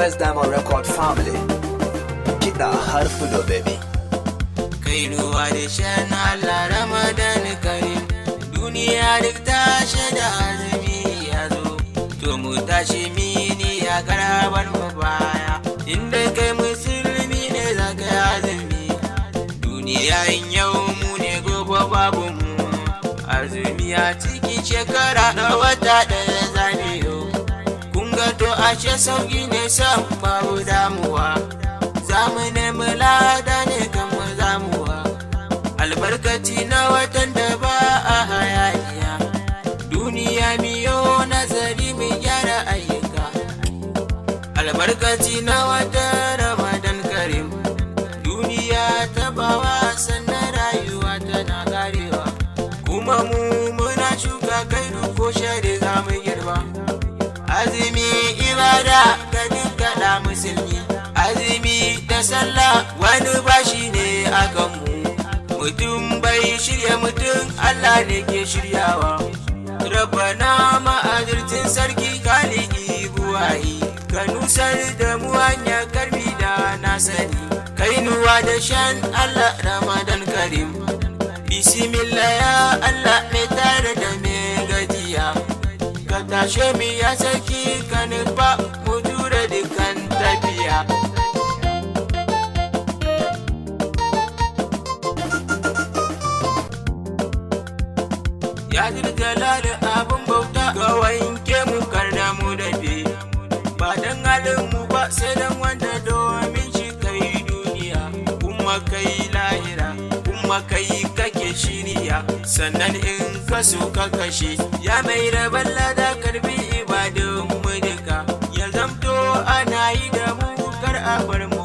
First Diamond Record Family. Kiɗa har fulo baby. Kainuwa da shan Allah Ramadan Karim, duniya duk ta shaida azumi ya zo, to mu tashi mini ya karabar mu baya, inda kai musulmi ne za ka yi azumi, duniya in yau mu ne gobe babu mu, azumi a cikin shekara na wata ɗaya zaniyo, kun ga to ashe sauki ne san babu damuwa, za mu nemi lada ne kan mu zamuwa, albarkaci na watan da ba a hayaniya, duniya miyo nazari mu gyara ayyuka, albarkaci na watan Ramadan Karim, duniya ta bawa sannan rayuwa tana karewa, kuma mu muna shuka kai ko shari za mu girba, azumi ibada ga dukkan musulmi, azumi da sallah wani bashi ne a kanmu, mutum bai shirya mutum Allah ne ke shiryawa, rabbana ma'azircin sarki kaliki buwayi, ka nusar da mu hanya karbi da na sani, kainuwa da shan Allah Ramadan Karim, bismillah ya Allah mai tare da mai gajiya, ka tashe mi ya saki ka nufa mu jure dukkan tafiya. Ya jalali abin bauta ga wanke mu karda mu da be, ba dan halin mu ba sai dan wanda domin shi kai duniya, kuma kai lahira, kuma kai kake shiriya, sannan in ka so ka kashe, ya mai rabon lada karbi ibadun mu duka, ya zamto ana yi da mu kar a bar mu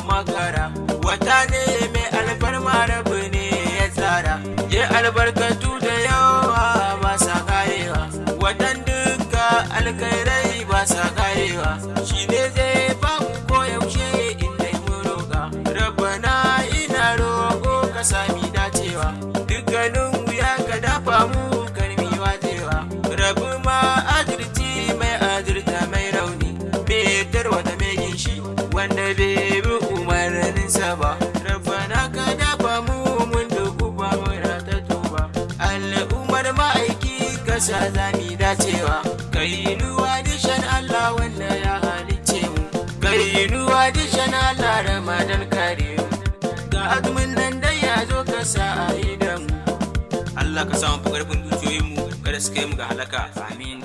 makara, wata ne mai alfarma rabu ne ya tsara, ya albarkatu da yawa ba sa karewa, watan duka alkairai ba sa karewa, shi ne zai ba mu koyaushe inda mu roƙa, rabbana ina roƙo ka sami dacewa, dukkanin wuya ka dafa mu karmi watewa, rabu ma azirci mai azirta mai rauni, mai tarwa da mai ginshi wanda bai bi umarninsa ba, rabbana ka dafa mu mun duku ba mura ta tuba, al'ummar ma'aiki kasa zami dacewa, kainuwa dishan Allah wanda ya halicce mu, kainuwa dishan Allah Ramadan Karim, ga azumin nan dai ya zo ka sa a yi da mu, Allah ka samu fi ƙarfin dukiyoyinmu kada su kai mu ga halaka, amin.